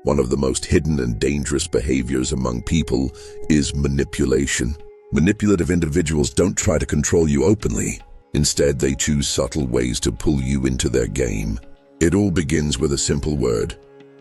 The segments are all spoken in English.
One of the most hidden and dangerous behaviors among people is manipulation. Manipulative individuals don't try to control you openly. Instead, they choose subtle ways to pull you into their game. It all begins with a simple word,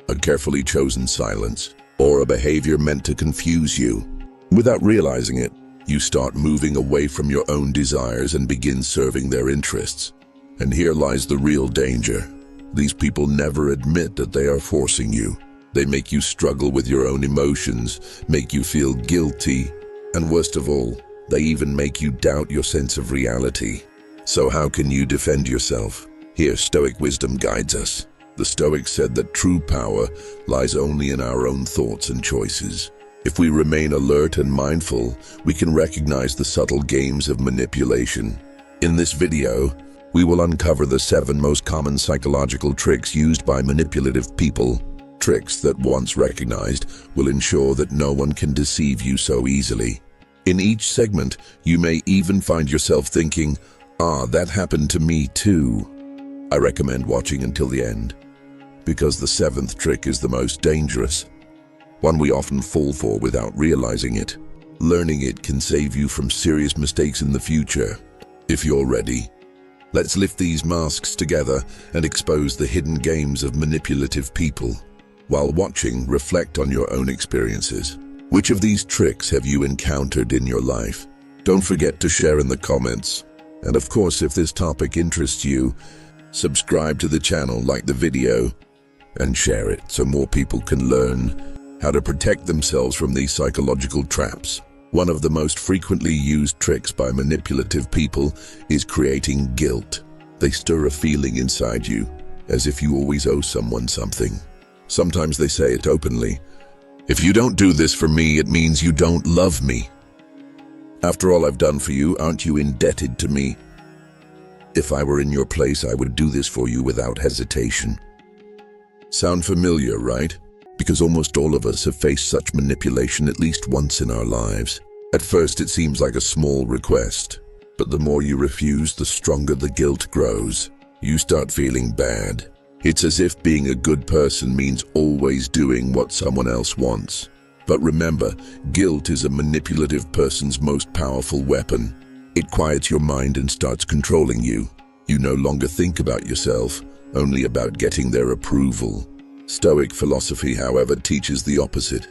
a carefully chosen silence, or a behavior meant to confuse you. Without realizing it, you start moving away from your own desires and begin serving their interests. And here lies the real danger. These people never admit that they are forcing you. They make you struggle with your own emotions, make you feel guilty, and worst of all, they even make you doubt your sense of reality. So how can you defend yourself? Here, Stoic wisdom guides us. The Stoics said that true power lies only in our own thoughts and choices. If we remain alert and mindful, we can recognize the subtle games of manipulation. In this video, we will uncover the 7 most common psychological tricks used by manipulative people. Tricks that, once recognized, will ensure that no one can deceive you so easily. In each segment, you may even find yourself thinking, that happened to me too. I recommend watching until the end, because the 7th trick is the most dangerous, one we often fall for without realizing it. Learning it can save you from serious mistakes in the future. If you're ready, let's lift these masks together and expose the hidden games of manipulative people. While watching, reflect on your own experiences. Which of these tricks have you encountered in your life? Don't forget to share in the comments. And of course, if this topic interests you, subscribe to the channel, like the video, and share it so more people can learn how to protect themselves from these psychological traps. One of the most frequently used tricks by manipulative people is creating guilt. They stir a feeling inside you, as if you always owe someone something. Sometimes they say it openly. If you don't do this for me, it means you don't love me. After all I've done for you, aren't you indebted to me? If I were in your place, I would do this for you without hesitation. Sound familiar, right? Because almost all of us have faced such manipulation at least once in our lives. At first, it seems like a small request, but the more you refuse, the stronger the guilt grows. You start feeling bad. It's as if being a good person means always doing what someone else wants. But remember, guilt is a manipulative person's most powerful weapon. It quiets your mind and starts controlling you. You no longer think about yourself, only about getting their approval. Stoic philosophy, however, teaches the opposite.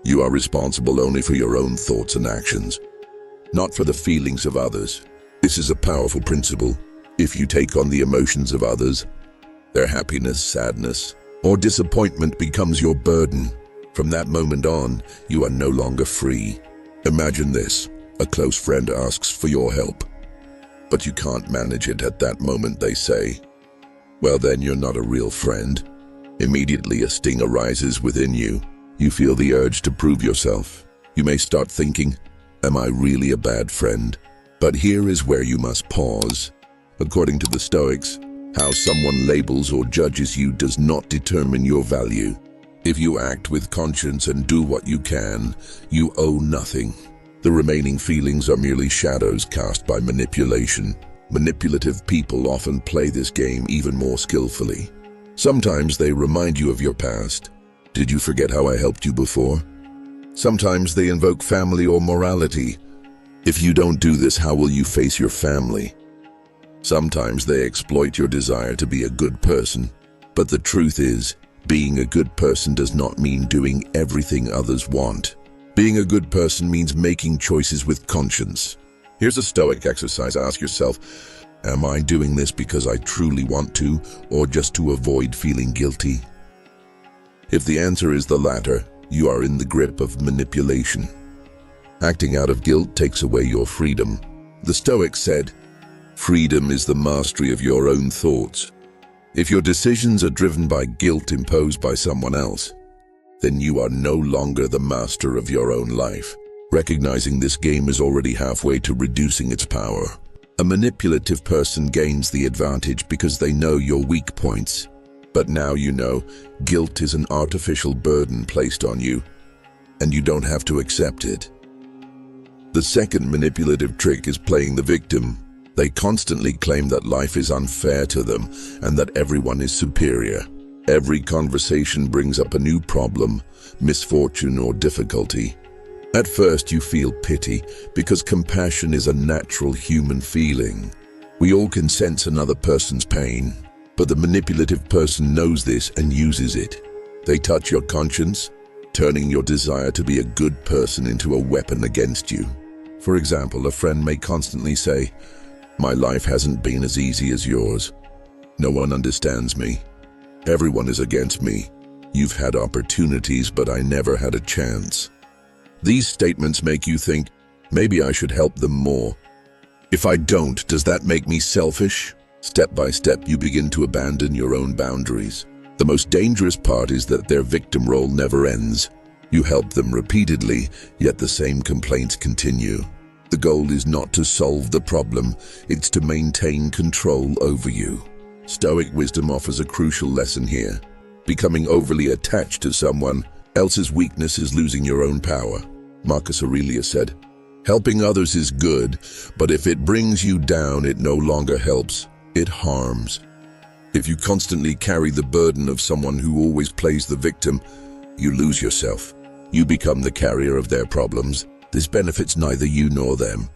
You are responsible only for your own thoughts and actions, not for the feelings of others. This is a powerful principle. If you take on the emotions of others, their happiness, sadness, or disappointment becomes your burden. From that moment on, you are no longer free. Imagine this: a close friend asks for your help, but you can't manage it at that moment, they say. Well, then you're not a real friend. Immediately a sting arises within you. You feel the urge to prove yourself. You may start thinking, am I really a bad friend? But here is where you must pause. According to the Stoics, how someone labels or judges you does not determine your value. If you act with conscience and do what you can, you owe nothing. The remaining feelings are merely shadows cast by manipulation. Manipulative people often play this game even more skillfully. Sometimes they remind you of your past. Did you forget how I helped you before? Sometimes they invoke family or morality. If you don't do this, how will you face your family? Sometimes they exploit your desire to be a good person. But the truth is, being a good person does not mean doing everything others want. Being a good person means making choices with conscience. Here's a Stoic exercise. Ask yourself, am I doing this because I truly want to, or just to avoid feeling guilty? If the answer is the latter, you are in the grip of manipulation. Acting out of guilt takes away your freedom. The Stoics said, freedom is the mastery of your own thoughts. If your decisions are driven by guilt imposed by someone else, then you are no longer the master of your own life. Recognizing this game is already halfway to reducing its power. A manipulative person gains the advantage because they know your weak points. But now you know, guilt is an artificial burden placed on you, and you don't have to accept it. The second manipulative trick is playing the victim. They constantly claim that life is unfair to them and that everyone is superior. Every conversation brings up a new problem, misfortune, or difficulty. At first, you feel pity because compassion is a natural human feeling. We all can sense another person's pain, but the manipulative person knows this and uses it. They touch your conscience, turning your desire to be a good person into a weapon against you. For example, a friend may constantly say, "My life hasn't been as easy as yours. No one understands me. Everyone is against me. You've had opportunities, but I never had a chance." These statements make you think, maybe I should help them more. If I don't, does that make me selfish? Step by step, you begin to abandon your own boundaries. The most dangerous part is that their victim role never ends. You help them repeatedly, yet the same complaints continue. The goal is not to solve the problem, it's to maintain control over you. Stoic wisdom offers a crucial lesson here. Becoming overly attached to someone else's weakness is losing your own power. Marcus Aurelius said, "Helping others is good, but if it brings you down, it no longer helps, it harms." If you constantly carry the burden of someone who always plays the victim, you lose yourself. You become the carrier of their problems. This benefits neither you nor them.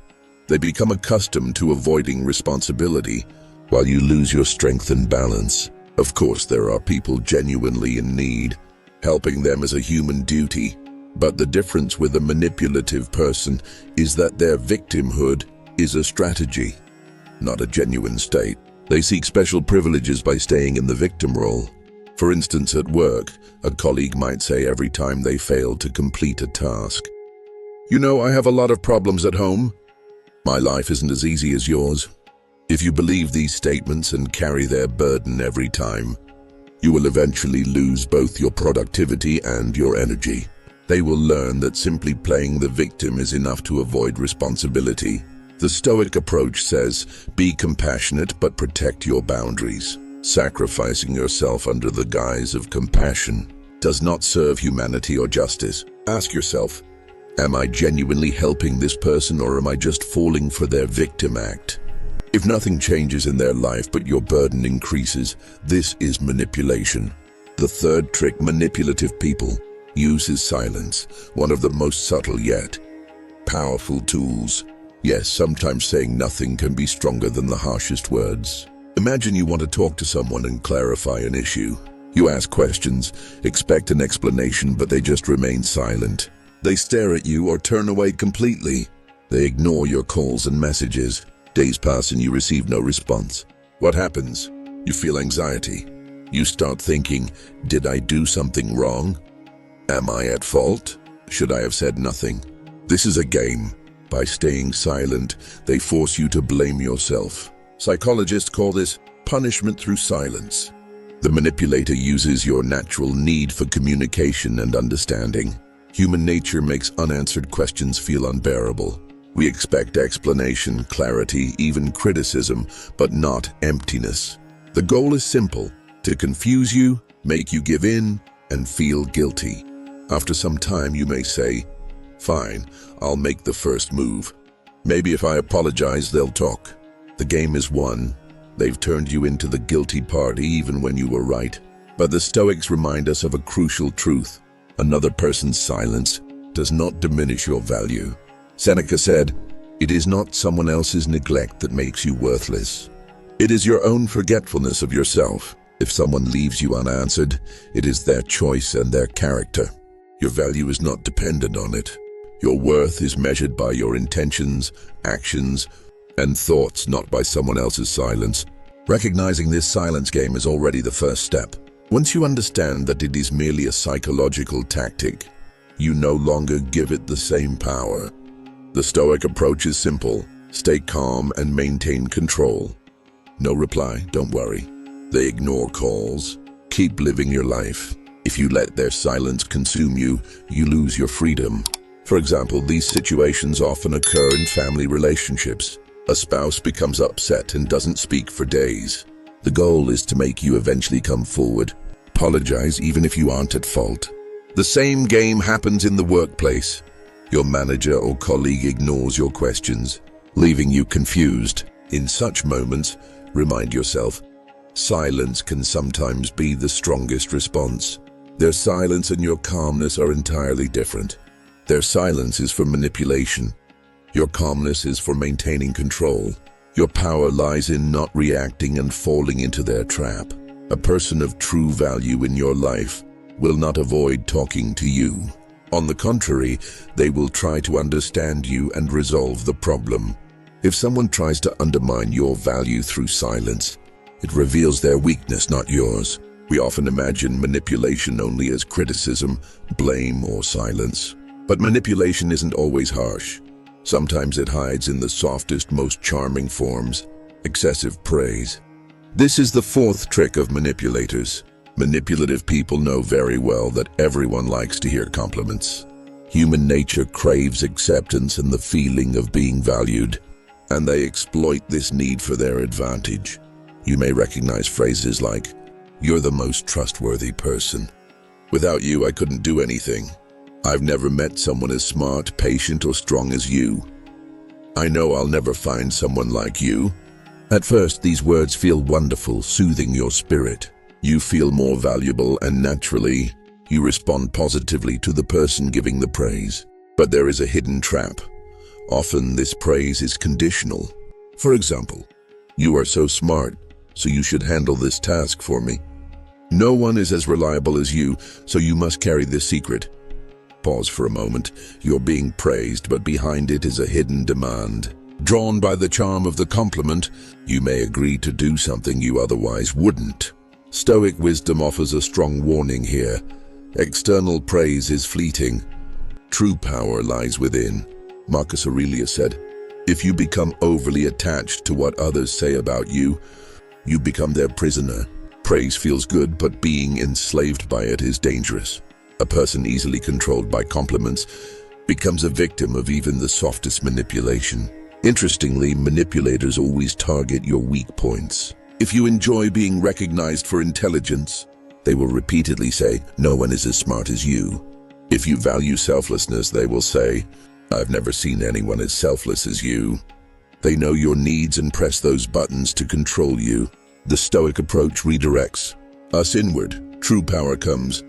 They become accustomed to avoiding responsibility, while you lose your strength and balance. Of course, there are people genuinely in need. Helping them is a human duty. But the difference with a manipulative person is that their victimhood is a strategy, not a genuine state. They seek special privileges by staying in the victim role. For instance, at work, a colleague might say every time they fail to complete a task, "You know, I have a lot of problems at home. My life isn't as easy as yours." If you believe these statements and carry their burden every time, you will eventually lose both your productivity and your energy. They will learn that simply playing the victim is enough to avoid responsibility. The Stoic approach says, be compassionate but protect your boundaries. Sacrificing yourself under the guise of compassion does not serve humanity or justice. Ask yourself, am I genuinely helping this person, or am I just falling for their victim act? If nothing changes in their life but your burden increases, this is manipulation. The third trick manipulative people use is silence, one of the most subtle yet powerful tools. Yes, sometimes saying nothing can be stronger than the harshest words. Imagine you want to talk to someone and clarify an issue. You ask questions, expect an explanation, but they just remain silent. They stare at you or turn away completely. They ignore your calls and messages. Days pass and you receive no response. What happens? You feel anxiety. You start thinking, did I do something wrong? Am I at fault? Should I have said nothing? This is a game. By staying silent, they force you to blame yourself. Psychologists call this punishment through silence. The manipulator uses your natural need for communication and understanding. Human nature makes unanswered questions feel unbearable. We expect explanation, clarity, even criticism, but not emptiness. The goal is simple: to confuse you, make you give in, and feel guilty. After some time, you may say, "Fine, I'll make the first move. Maybe if I apologize, they'll talk." The game is won. They've turned you into the guilty party even when you were right. But the Stoics remind us of a crucial truth. Another person's silence does not diminish your value. Seneca said, "It is not someone else's neglect that makes you worthless. It is your own forgetfulness of yourself. If someone leaves you unanswered, it is their choice and their character. Your value is not dependent on it. Your worth is measured by your intentions, actions, and thoughts, not by someone else's silence." Recognizing this silence game is already the first step. Once you understand that it is merely a psychological tactic, you no longer give it the same power. The Stoic approach is simple: stay calm and maintain control. No reply, don't worry. They ignore calls. Keep living your life. If you let their silence consume you, you lose your freedom. For example, these situations often occur in family relationships. A spouse becomes upset and doesn't speak for days. The goal is to make you eventually come forward. Apologize even if you aren't at fault. The same game happens in the workplace. Your manager or colleague ignores your questions, leaving you confused. In such moments, remind yourself, Silence can sometimes be the strongest response. Their silence and your calmness are entirely different. Their silence is for manipulation. Your calmness is for maintaining control. Your power lies in not reacting and falling into their trap. A person of true value in your life will not avoid talking to you. On the contrary, they will try to understand you and resolve the problem. If someone tries to undermine your value through silence, it reveals their weakness, not yours. We often imagine manipulation only as criticism, blame, or silence. But manipulation isn't always harsh. Sometimes it hides in the softest, most charming forms: excessive praise. This is the fourth trick of manipulators. Manipulative people know very well that everyone likes to hear compliments. Human nature craves acceptance and the feeling of being valued, and they exploit this need for their advantage. You may recognize phrases like, "You're the most trustworthy person. Without you, I couldn't do anything. I've never met someone as smart, patient, or strong as you. I know I'll never find someone like you." At first, these words feel wonderful, soothing your spirit. You feel more valuable, and naturally, you respond positively to the person giving the praise. But there is a hidden trap. Often, this praise is conditional. For example, "You are so smart, so you should handle this task for me." "No one is as reliable as you, so you must carry this secret." Pause for a moment. You're being praised, but behind it is a hidden demand. Drawn by the charm of the compliment, you may agree to do something you otherwise wouldn't. Stoic wisdom offers a strong warning here. External praise is fleeting. True power lies within. Marcus Aurelius said, "If you become overly attached to what others say about you, you become their prisoner." Praise feels good, but being enslaved by it is dangerous. A person easily controlled by compliments becomes a victim of even the softest manipulation. Interestingly, manipulators always target your weak points. If you enjoy being recognized for intelligence, they will repeatedly say, "No one is as smart as you." If you value selflessness, they will say, "I've never seen anyone as selfless as you." They know your needs and press those buttons to control you. The Stoic approach redirects us inward. True power comes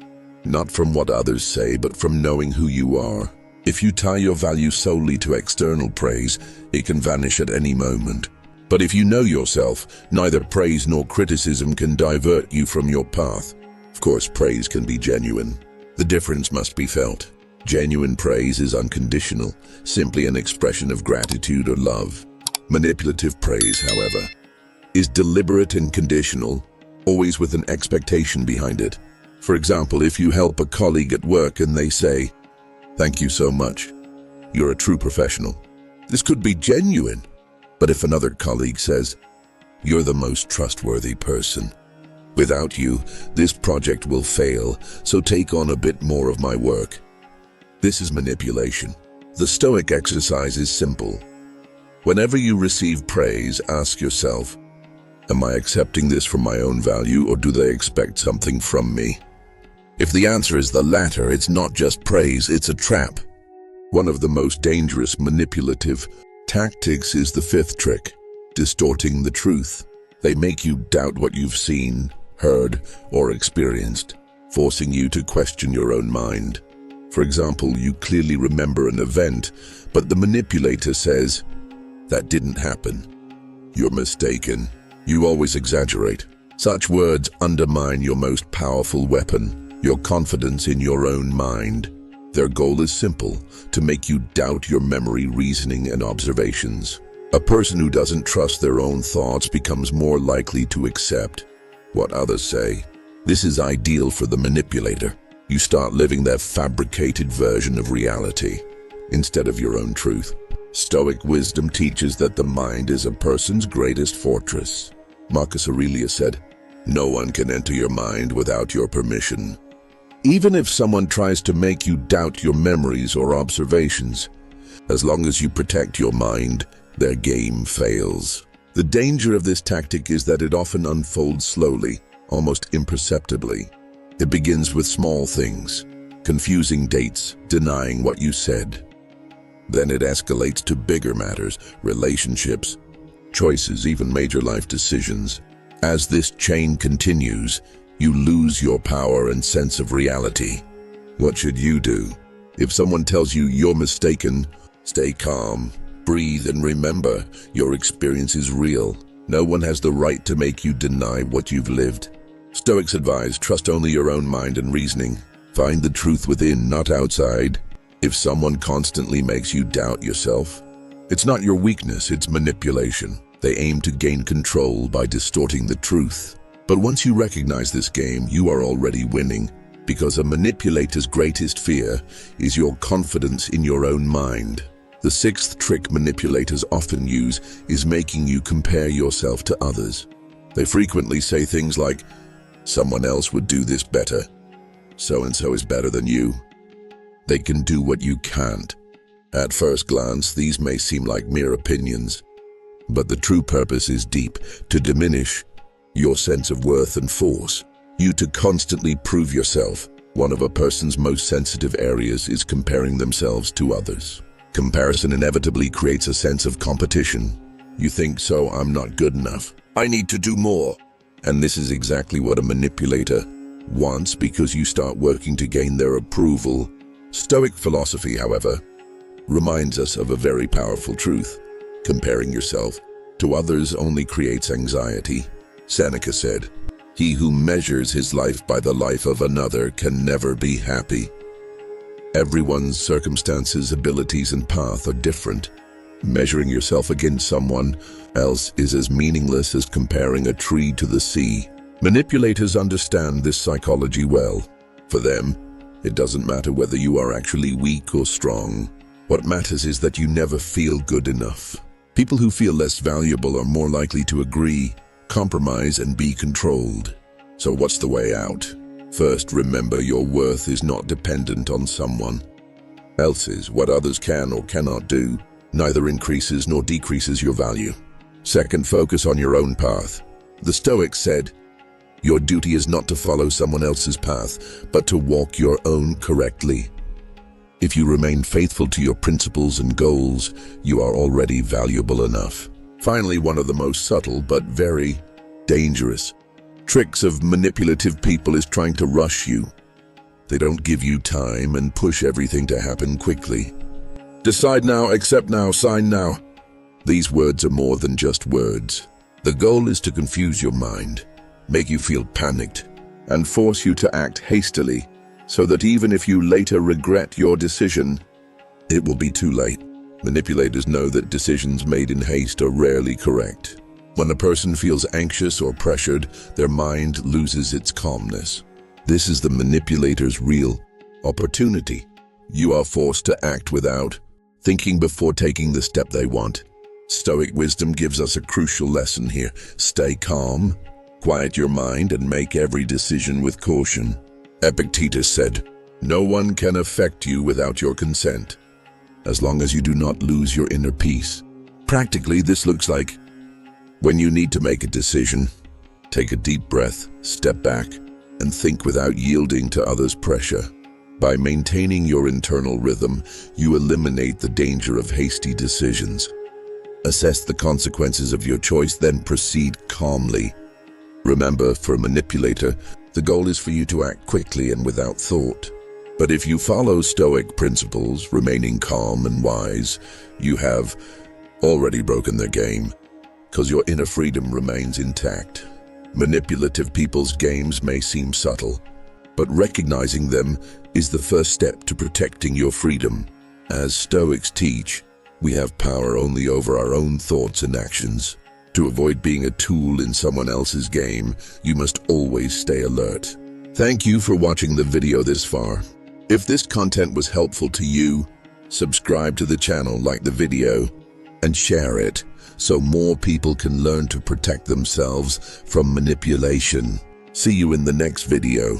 not from what others say, but from knowing who you are. If you tie your value solely to external praise, it can vanish at any moment. But if you know yourself, neither praise nor criticism can divert you from your path. Of course, praise can be genuine. The difference must be felt. Genuine praise is unconditional, simply an expression of gratitude or love. Manipulative praise, however, is deliberate and conditional, always with an expectation behind it. For example, if you help a colleague at work and they say, "Thank you so much. You're a true professional." This could be genuine. But if another colleague says, "You're the most trustworthy person. Without you, this project will fail, so take on a bit more of my work." This is manipulation. The Stoic exercise is simple. Whenever you receive praise, ask yourself, "Am I accepting this for my own value, or do they expect something from me?" If the answer is the latter, it's not just praise, it's a trap. One of the most dangerous manipulative tactics is the fifth trick, distorting the truth. They make you doubt what you've seen, heard, or experienced, forcing you to question your own mind. For example, you clearly remember an event, but the manipulator says, "That didn't happen. You're mistaken. You always exaggerate." Such words undermine your most powerful weapon, your confidence in your own mind. Their goal is simple: to make you doubt your memory, reasoning, and observations. A person who doesn't trust their own thoughts becomes more likely to accept what others say. This is ideal for the manipulator. You start living their fabricated version of reality instead of your own truth. Stoic wisdom teaches that the mind is a person's greatest fortress. Marcus Aurelius said, "No one can enter your mind without your permission." Even if someone tries to make you doubt your memories or observations, as long as you protect your mind, their game fails. The danger of this tactic is that it often unfolds slowly, almost imperceptibly. It begins with small things, confusing dates, denying what you said. Then it escalates to bigger matters, relationships, choices, even major life decisions. As this chain continues, you lose your power and sense of reality. What should you do? If someone tells you you're mistaken, stay calm, breathe, and remember, your experience is real. No one has the right to make you deny what you've lived. Stoics advise, trust only your own mind and reasoning. Find the truth within, not outside. If someone constantly makes you doubt yourself, it's not your weakness, it's manipulation. They aim to gain control by distorting the truth. But once you recognize this game, you are already winning, because a manipulator's greatest fear is your confidence in your own mind. The sixth trick manipulators often use is making you compare yourself to others. They frequently say things like, someone else would do this better. So-and-so is better than you. They can do what you can't. At first glance, these may seem like mere opinions, but the true purpose is deep, to diminish your sense of worth and force. You to constantly prove yourself. One of a person's most sensitive areas is comparing themselves to others. Comparison inevitably creates a sense of competition. You think, so I'm not good enough. I need to do more. And this is exactly what a manipulator wants, because you start working to gain their approval. Stoic philosophy, however, reminds us of a very powerful truth. Comparing yourself to others only creates anxiety. Seneca said, "He who measures his life by the life of another can never be happy." Everyone's circumstances, abilities, and path are different. Measuring yourself against someone else is as meaningless as comparing a tree to the sea. Manipulators understand this psychology well. For them, it doesn't matter whether you are actually weak or strong. What matters is that you never feel good enough. People who feel less valuable are more likely to agree, compromise, and be controlled. So what's the way out? First, remember your worth is not dependent on someone else's. What others can or cannot do neither increases nor decreases your value. Second, focus on your own path. The Stoics said, your duty is not to follow someone else's path, but to walk your own correctly. If you remain faithful to your principles and goals, you are already valuable enough. Finally, one of the most subtle but very dangerous tricks of manipulative people is trying to rush you. They don't give you time and push everything to happen quickly. Decide now, accept now, sign now. These words are more than just words. The goal is to confuse your mind, make you feel panicked, and force you to act hastily, so that even if you later regret your decision, it will be too late. Manipulators know that decisions made in haste are rarely correct. When a person feels anxious or pressured, their mind loses its calmness. This is the manipulator's real opportunity. You are forced to act without thinking before taking the step they want. Stoic wisdom gives us a crucial lesson here. Stay calm, quiet your mind, and make every decision with caution. Epictetus said, "No one can affect you without your consent, as long as you do not lose your inner peace." Practically, this looks like when you need to make a decision, take a deep breath, step back, and think without yielding to others' pressure. By maintaining your internal rhythm, you eliminate the danger of hasty decisions. Assess the consequences of your choice, then proceed calmly. Remember, for a manipulator, the goal is for you to act quickly and without thought. But if you follow Stoic principles, remaining calm and wise, you have already broken their game, because your inner freedom remains intact. Manipulative people's games may seem subtle, but recognizing them is the first step to protecting your freedom. As Stoics teach, we have power only over our own thoughts and actions. To avoid being a tool in someone else's game, you must always stay alert. Thank you for watching the video this far. If this content was helpful to you, subscribe to the channel, like the video, and share it so more people can learn to protect themselves from manipulation. See you in the next video.